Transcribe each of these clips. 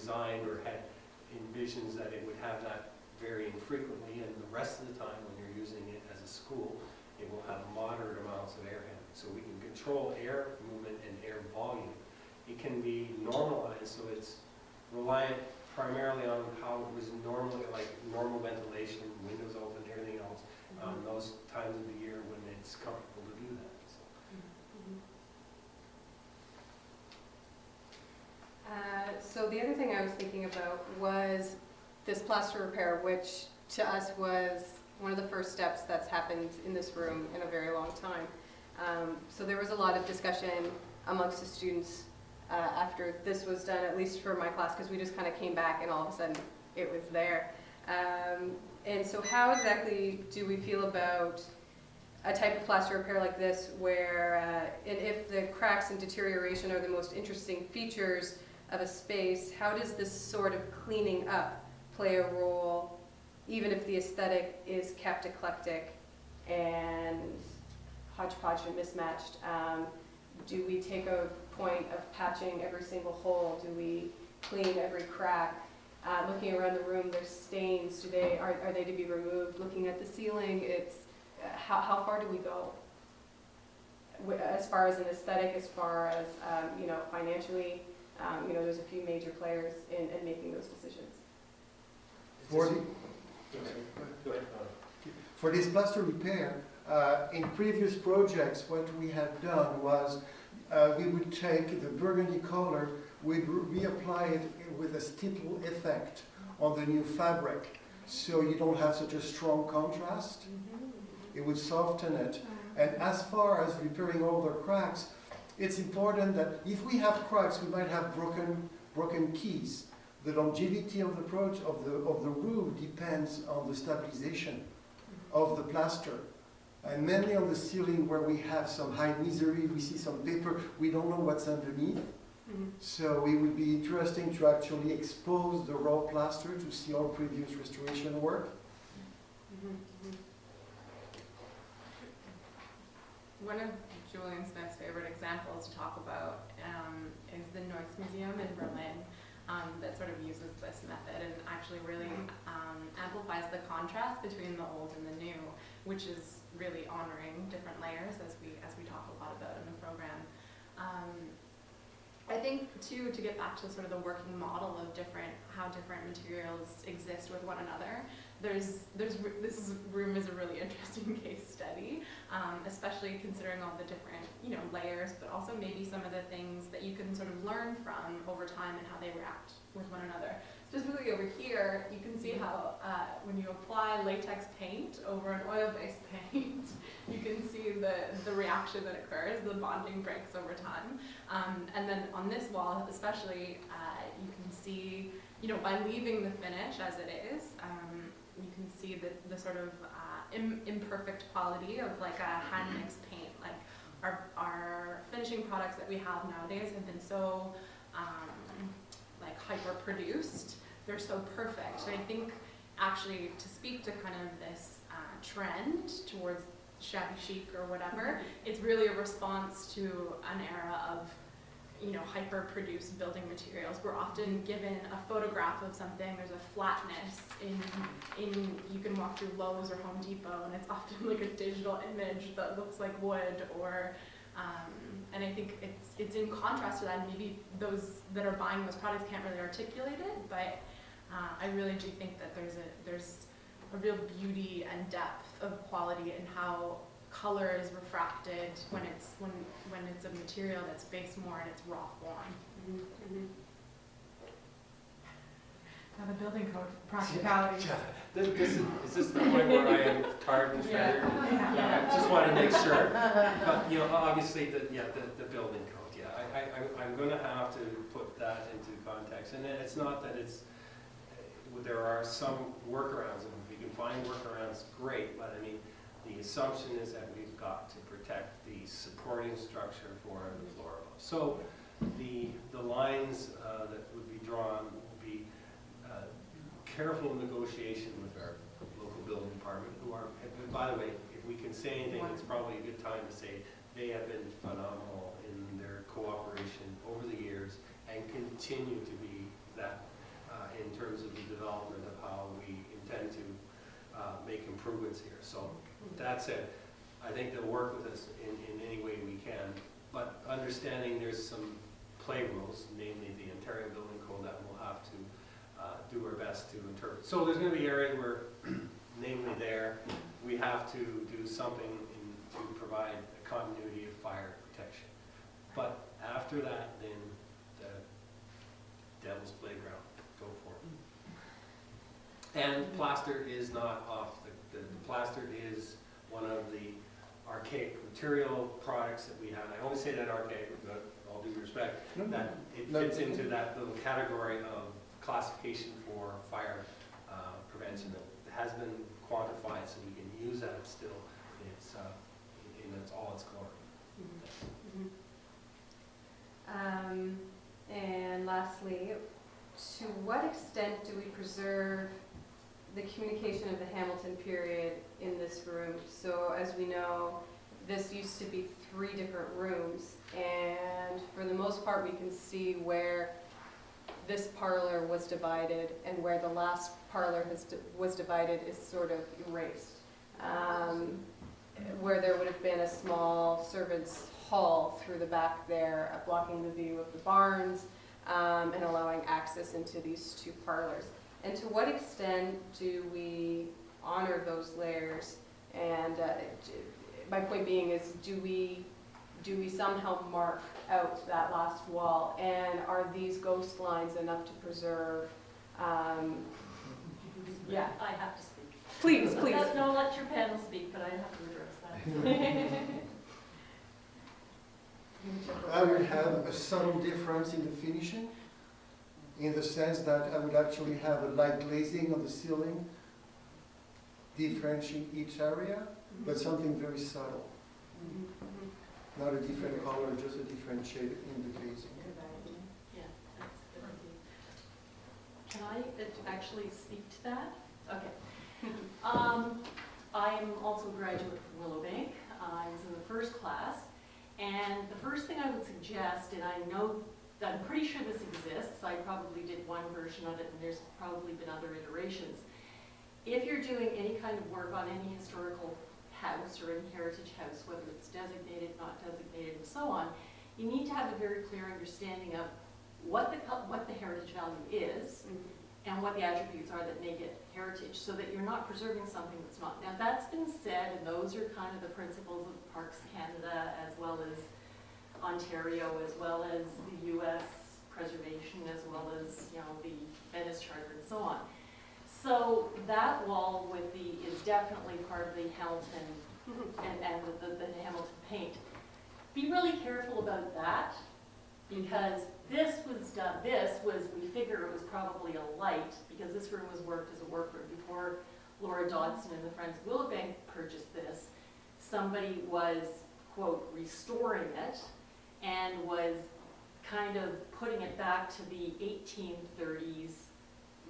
designed or had envisions that it would have that very infrequently, and the rest of the time when you're using it as a school, it will have moderate amounts of air handling. So we can control air movement and air volume. It can be normalized, so it's reliant primarily on how it was normally, like normal ventilation, windows open, everything else, those times of the year when it's comfortable to do that. So. So the other thing I was thinking about was this plaster repair, which to us was one of the first steps that's happened in this room in a very long time. So there was a lot of discussion amongst the students after this was done, at least for my class, because we just kind of came back and all of a sudden it was there. And so how exactly do we feel about a type of plaster repair like this where, and if the cracks and deterioration are the most interesting features of a space, how does this sort of cleaning up play a role, even if the aesthetic is kept eclectic and hodgepodge and mismatched? Do we take a point of patching every single hole? Do we clean every crack? Looking around the room, there's stains. Are they to be removed? Looking at the ceiling, it's how far do we go? As far as an aesthetic, as far as financially, there's a few major players in making those decisions. For this plaster repair, in previous projects, what we had done was we would take the burgundy color, we'd reapply it with a stipple effect on the new fabric, so you don't have such a strong contrast. It would soften it. And as far as repairing all the cracks, it's important that if we have cracks, we might have broken keys. The longevity of the roof depends on the stabilization of the plaster. And mainly on the ceiling where we have some high misery, we see some paper, we don't know what's underneath. So it would be interesting to actually expose the raw plaster to see all previous restoration work. One of Julian Smith's favorite examples to talk about is the Noise Museum in Berlin that sort of uses this method and actually really amplifies the contrast between the old and the new, which is really honoring different layers as we talk a lot about in the program. I think too, to get back to sort of the working model of how different materials exist with one another, this room is a really interesting case study, especially considering all the different layers, but also maybe some of the things that you can sort of learn from over time and how they react with one another. Specifically over here, you can see how when you apply latex paint over an oil-based paint, you can see the reaction that occurs, the bonding breaks over time. And then on this wall especially, you can see, by leaving the finish as it is, you can see the sort of imperfect quality of like a hand-mixed paint. Like our finishing products that we have nowadays have been so like hyper-produced. They're so perfect. And I think actually to speak to kind of this trend towards shabby chic or whatever, it's really a response to an era of hyper-produced building materials. We're often given a photograph of something, there's a flatness in you can walk through Lowe's or Home Depot and it's often like a digital image that looks like wood or and I think it's in contrast to that, and maybe those that are buying those products can't really articulate it, but I really do think that there's a real beauty and depth of quality in how color is refracted when it's a material that's based more in its raw form. Now the building code practicality. Is this the point where I am tired and feathered? I just want to make sure. But obviously the building code. Yeah, I'm going to have to put that into context, and it's not that there are some workarounds, and if we can find workarounds, great. But I mean, the assumption is that we've got to protect the supporting structure for the floor above. So the lines that would be drawn will be careful negotiation with our local building department, who are, and by the way, if we can say anything, it's probably a good time to say they have been phenomenal in their cooperation over the years and continue to be that. improvements here. So that said, I think they'll work with us in any way we can, but understanding there's some play rules, namely the Ontario Building Code, that we'll have to do our best to interpret. So there's going to be areas where, namely there, we have to do something to provide a continuity of fire protection. But after that, then the devil's playground, go for it. And plaster is not off. The plaster is one of the archaic material products that we have. And I only say that archaic with all due respect, that it fits into that little category of classification for fire prevention that has been quantified, so we can use that still in all its glory. And lastly, to what extent do we preserve the communication of the Hamilton period in this room? So as we know, this used to be 3 different rooms, and for the most part we can see where this parlor was divided and where the last parlor was divided is sort of erased. Where there would have been a small servants' hall through the back there, blocking the view of the barns and allowing access into these 2 parlors. And to what extent do we honor those layers? And my point being is, do we somehow mark out that last wall? And are these ghost lines enough to preserve? Yeah, I have to speak. please. No, let your panel speak, but I have to address that. I would have a subtle difference in the finishing, in the sense that I would actually have a light glazing on the ceiling, differentiating each area, but something very subtle. Not a different color, just a different shade in the glazing. Yeah, that's a good idea. Can I actually speak to that? Okay. I am also a graduate from Willowbank. I was in the first class. And the first thing I would suggest, and I know that I'm pretty sure this exists, I probably did one version of it and there's probably been other iterations. If you're doing any kind of work on any historical house or any heritage house, whether it's designated, not designated, and so on, you need to have a very clear understanding of what the heritage value is and what the attributes are that make it heritage, so that you're not preserving something that's not. Now that's been said, and those are kind of the principles of Parks Canada, as well as Ontario, as well as the U.S. preservation, as well as, you know, the Venice Charter and so on. So that wall with is definitely part of the Hamilton and the Hamilton paint. Be really careful about that, because this was, we figure it was probably a light, because this room was worked as a workroom. Before Laura Dodson and the Friends of Willowbank purchased this, somebody was, quote, restoring it and was kind of putting it back to the 1830s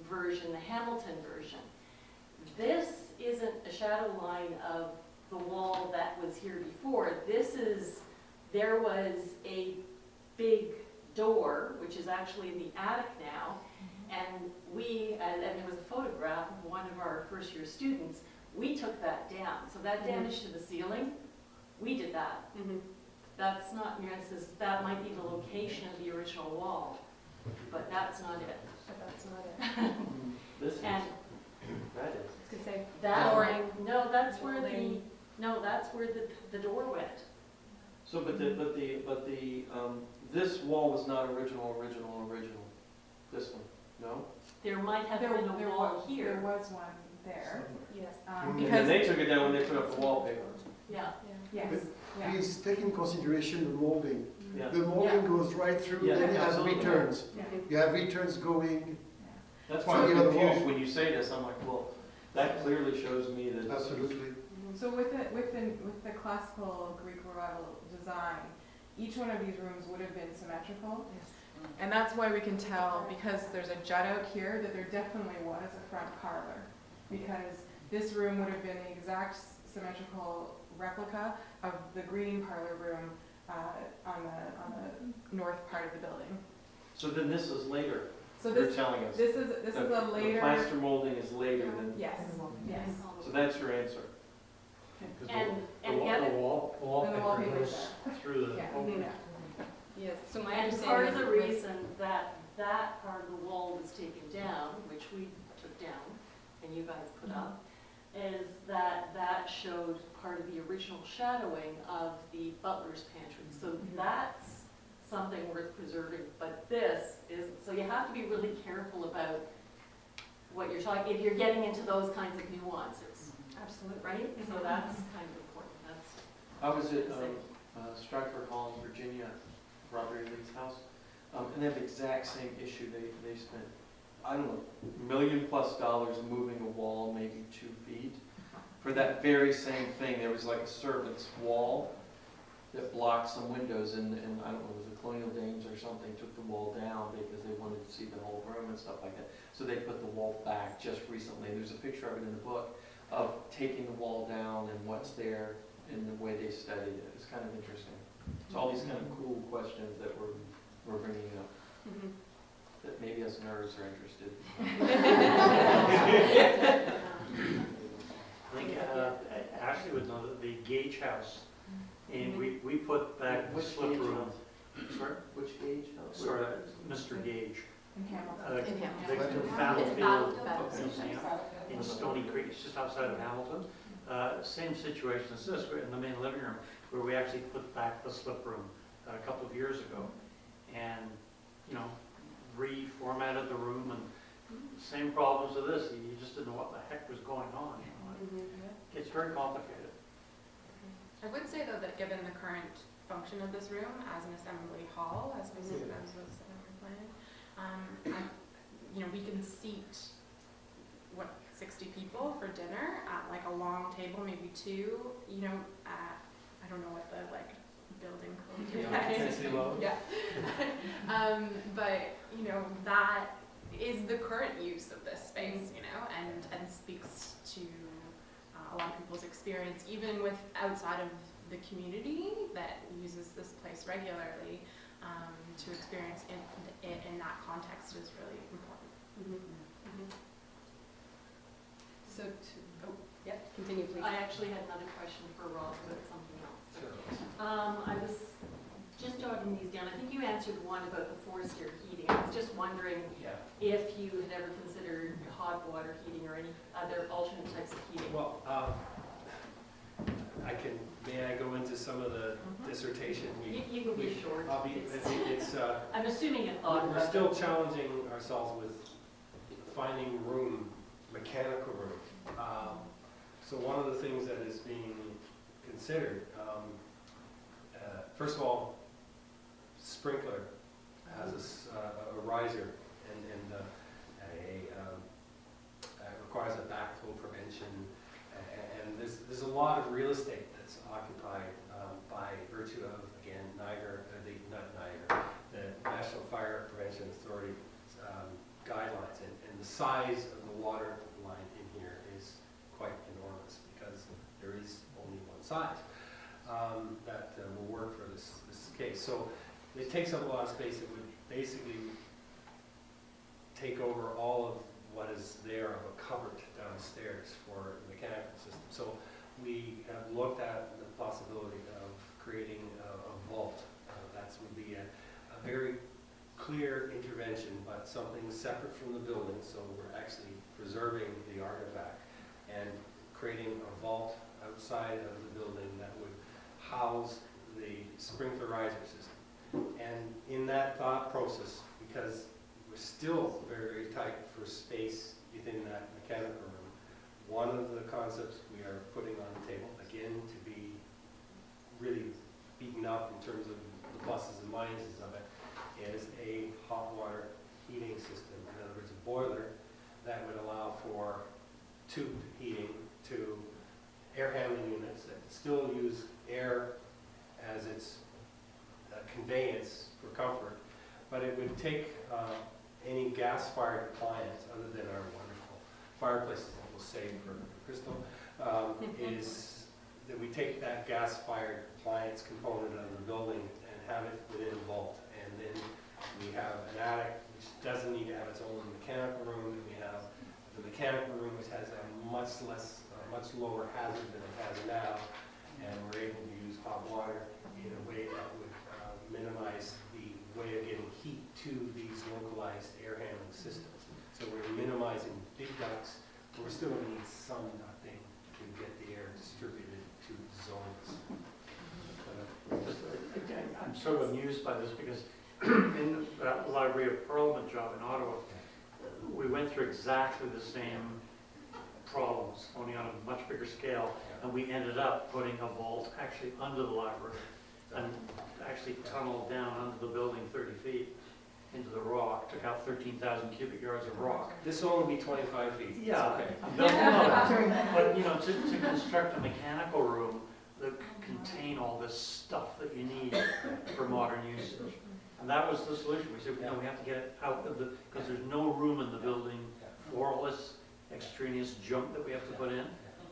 version, the Hamilton version. This isn't a shadow line of the wall that was here before. There was a big door, which is actually in the attic now, and and there was a photograph of one of our first year students. We took that down, so that damage to the ceiling, we did that. That's not near, that might be the location of the original wall, but that's not it. This is, And that is. that, Flooring. no, that's where the door went. So, this wall was not original. This one, no? There might have been a wall here. There was one there. Yes. And then Because, they took it down when they put up the wallpaper. Yeah. yes, yeah. Please take in consideration the molding. Yeah. The molding goes right through, Yeah, then you have absolutely. returns. Yeah. You have returns going, That's why So I'm the other confused wall. when you say this. I'm like, well, that clearly shows me that. absolutely. So with the classical Greek revival design, each one of these rooms would have been symmetrical. And that's why we can tell, because there's a jut out here, that there definitely was a front parlor. Because this room would have been the exact symmetrical replica of the greeting parlor room on the north part of the building. So then this is later. So You're this, telling us. this is a The later, plaster molding is later than, yes, yes. so that's your answer. And The get, wall, And the wallpaper goes there. through the Yeah. opening. Yeah. Yes, so my and understanding part is of the it was- reason that that part of the wall was taken down, which we took down and you guys put up, is that that showed part of the original shadowing of the butler's pantry. So that's something worth preserving, but this is, so you have to be really careful about what you're talking, if you're getting into those kinds of nuances, Absolutely. right? So that's kind of important, that's. I was at Stratford Hall in Virginia, Robert E. Lee's house, and they have the exact same issue. They spent, I don't know, $1 million+ moving a wall maybe 2 feet. For that very same thing, there was like a servant's wall that blocked some windows, and I don't know, it was the Colonial Dames or something, took the wall down because they wanted to see the whole room and stuff like that. So they put the wall back just recently. There's a picture of it in the book of taking the wall down and what's there and the way they studied it. It's kind of interesting. It's all these kind of cool questions that we're bringing up Mhm. that maybe us nerds are interested. I think Ashley would know that the Gage House, and we put back the Which slip Gage room. house? Sorry? Which Gage house? Sorry, Mr. Gage. In Hamilton. In Hamilton. The It's Battlefield Battlefield. Museum in Stony Creek, it's just outside of Hamilton. Same situation as this, we're in the main living room, where we actually put back the slip room a couple of years ago. And, you know, reformatted the room, and same problems with this, you just didn't know what the heck was going on, you know. Mhm. It's very complicated. I would say though that given the current function of this room as an assembly hall, as was planned, you know, we can seat, what, 60 people for dinner at like a long table, maybe 2, you know, I don't know what the like building code is. Yeah. But, you know, that is the current use of this space, you know, and speaks to a lot of people's experience, even with outside of the community that uses this place regularly, to experience in that context is really important. Mhm. Mhm. So, yeah, continue please. I actually had another question for Rob about something else. Sure. I was just jotting these down. I think you answered one about the forced air heating. I was just wondering Yeah. if you had ever considered hot water heating or any other alternate types of heating. Well, may I go into some of the dissertation? You can be short. I'll be, it's, I'm assuming you thought we're about still challenging ourselves with finding room, mechanical room. So one of the things that is being considered, first of all, sprinkler has a riser and requires a backflow prevention, and there's a lot of real estate that's occupied by virtue of, again, the National Fire Prevention Authority guidelines, and the size of the water line in here is quite enormous because there is only one size that will work for this case. So it takes up a lot of space. It would basically take over all of what is there of a cupboard downstairs for the mechanical system. So we have looked at the possibility of creating a vault. That would be a very clear intervention, but something separate from the building, so we're actually preserving the artifact and creating a vault outside of the building that would house the sprinkler riser system. And in that thought process, because we're still very, very tight for space within that mechanical room, one of the concepts we are putting on the table, again, to be really beaten up in terms of the pluses and minuses of it, is a hot water heating system. In other words, a boiler that would allow for tube heating to air handling units that still use air as its conveyance for comfort, but it would take any gas-fired appliance other than our wonderful fireplaces that we'll save for Crystal, is that we take that gas-fired appliance component of the building and have it within a vault. And then we have an attic which doesn't need to have its own mechanical room, and we have the mechanical room, which has a much lower hazard than it has now, and we're able to use hot water in a way that would minimize the way of getting heat to these localized air handling systems. So we're minimizing big ducts, but we're still going to need some ducting to get the air distributed to zones. I'm sort of amused by this because in that Library of Parliament job in Ottawa, we went through exactly the same problems, only on a much bigger scale, and we ended up putting a vault actually under the library and actually tunneled down under the building 30 feet into the rock, took out 13,000 cubic yards of rock. This will only be 25 feet. It's Yeah, okay. but you know, to construct a mechanical room that can contain all this stuff that you need for modern usage. And that was the solution. We said, no, we have to get it out of the, because there's no room in the building for all this extraneous junk that we have to put in.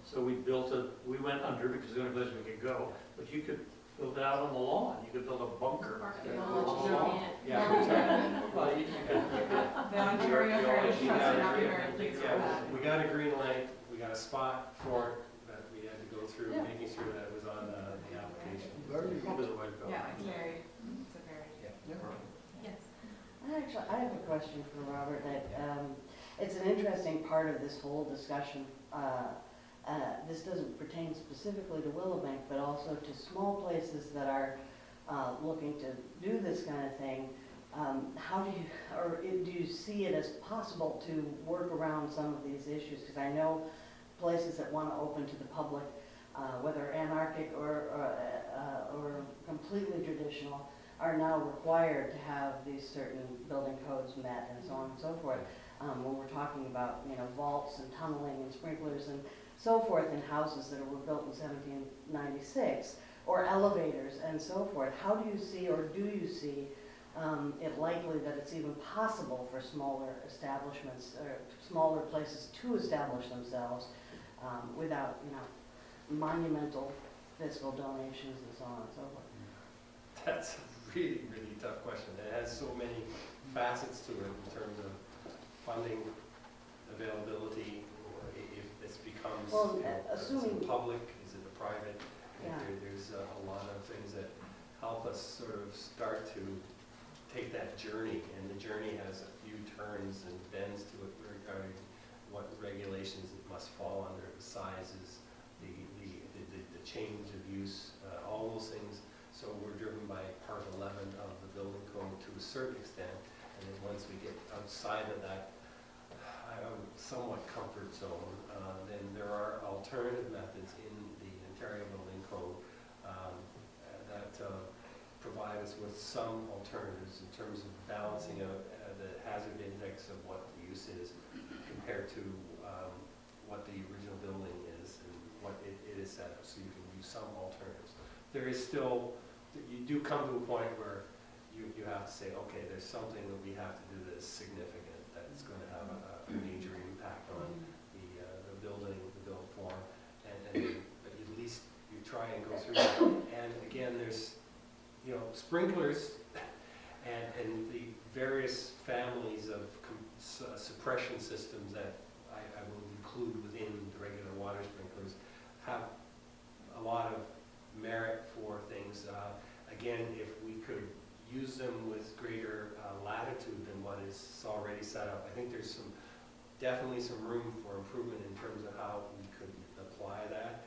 So we went under because the only place we could go. But you could build it out on the lawn. You could build a bunker. On the lawn. Yeah. Well, you could- The Ontario Heritage Trust would not be very pleased with Yeah, that. we got a green light, we got a spot for it, but we had to go through making sure that it was on the application. Very good. Probably the way to go. Yeah, it's a very. Yes. I have a question for Robert. That it's an interesting part of this whole discussion. This doesn't pertain specifically to Willowbank, but also to small places that are looking to do this kind of thing. How do you, or do you see it as possible to work around some of these issues? Because I know places that want to open to the public, whether anarchic or completely traditional, are now required to have these certain building codes met and so on and so forth. When we're talking about, you know, vaults and tunneling and sprinklers and so forth in houses that were built in 1796, or elevators and so forth, how do you see, or do you see it likely that it's even possible for smaller establishments or smaller places to establish themselves without, you know, monumental fiscal donations and so on and so forth? That's a really, really tough question. It has so many facets to it in terms of funding, availability, or if this becomes, Well, you know, is assuming- it public, is it a private? Yeah. There's a lot of things that help us sort of start to take that journey, and the journey has a few turns and bends to it regarding what regulations it must fall under, the sizes, the change of use, all those things. So we're driven by Part 11 of the building code to a certain extent, and then once we get outside of that somewhat comfort zone, then there are alternative methods in the Ontario Building Code that provide us with some alternatives in terms of balancing out the hazard index of what the use is compared to what the original building is and what it is set up, so you can use some alternatives. There is still, you do come to a point where you have to say, okay, there's something that we have to do that is significant, that's going to have a major impact on the building, the built form, but at least you try and go through it. And again, there's, you know, sprinklers and the various families of suppression systems that I will include within the regular water sprinklers have a lot of merit for things. Again, if we could use them with greater latitude than what is already set up, I think there's definitely some room for improvement in terms of how we could apply that,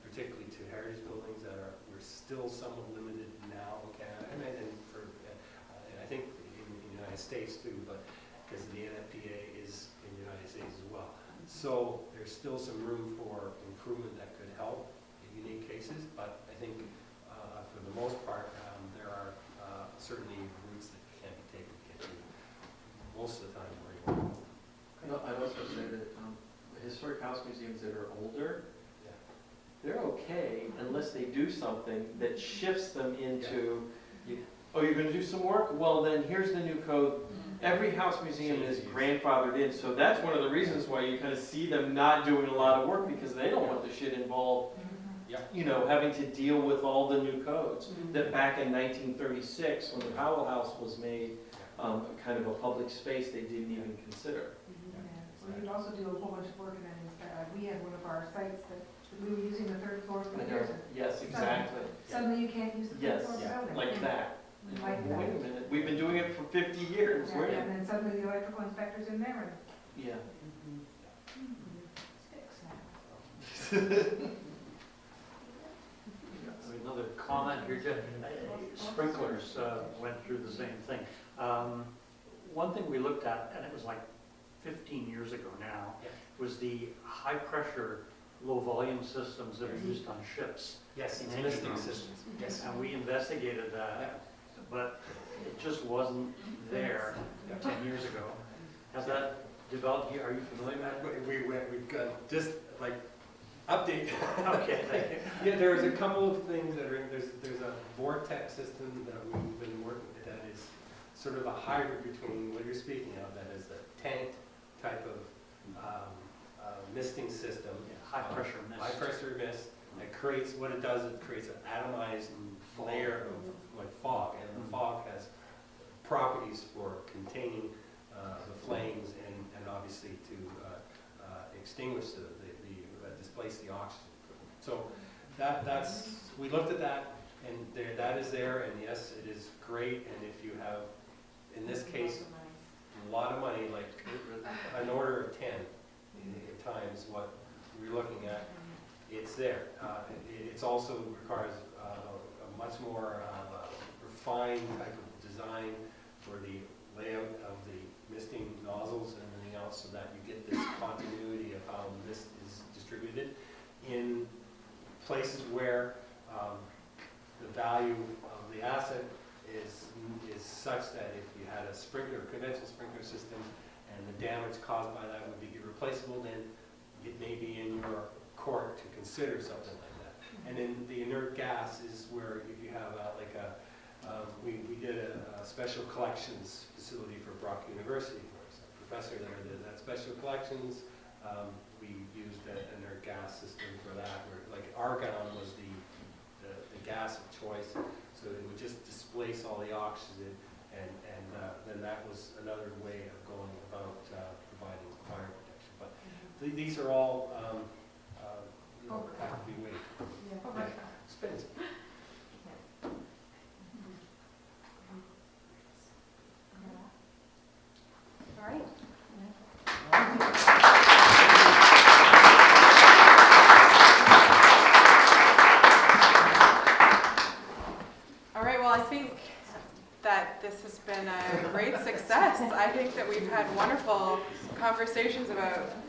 particularly to heritage buildings that we're still somewhat limited now in Canada, and I think in the United States too, but because the NFPA is in the United States as well. So there's still some room for improvement that could help in unique cases, but I think for the most part, there are certainly routes that can be taken to get you most of the time where you want to go. I'd also say that historic house museums that are older, Yeah. they're okay unless they do something that shifts them into, oh, you're going to do some work? Well, then here's the new code. Every house museum is grandfathered in, so that's one of the reasons why you kind of see them not doing a lot of work, because they don't want the shit involved, you know, having to deal with all the new codes. That back in 1936, when the Powell House was made, kind of a public space they didn't even consider. Well, you'd also do a whole bunch of work and then we had one of our sites that we were using the third floor for years. And Yes, exactly. suddenly you can't use the third Yes, floor of the building. like that. Like Wait that. a minute, we've been doing it for 50 years, Yeah, wait a and minute. then suddenly the electrical inspector's in there and Yeah. it's fixed now. Another comment here, Jeff. Sprinklers went through the same thing. One thing we looked at, and it was like 15 years ago now, was the high-pressure, low-volume systems that are used on ships. Yes, In it's engine misting rooms. systems, yes. And we investigated that, but it just wasn't there 10 years ago. Has that developed here? Are you familiar with that? We've got just like update. Okay, thank you. Yeah, there's a couple of things that are, there's a vortex system that we've been working with that is sort of a hybrid between what you're speaking of, that is the tanked type of misting system. High-pressure mist. High pressure mist. It creates, what it does, it creates an atomized layer of like fog, and the fog has properties for containing the flames and obviously to extinguish displace the oxygen. So that's, we looked at that, and that is there, and yes, it is great, and if you have, in this case, a lot of money, like an order of 10 times what we're looking at, it's there. It's also requires a much more refined type of design for the layout of the misting nozzles and everything else, so that you get this continuity of how the mist is distributed in places where the value of the asset is such that if you had a sprinkler, conventional sprinkler system, and the damage caused by that would be irreplaceable, then it may be in your court to consider something like that. And then the inert gas is where if you have we did a special collections facility for Brock University. There's a professor there that did that special collections. We used an inert gas system for that, where like argon was the gas of choice, so it would just displace all the oxygen, and then that was another way of going about providing fire protection. But these are all have to be weighed. Yeah. Spins. All right. All right, well, I think that this has been a great success. I think that we've had wonderful conversations about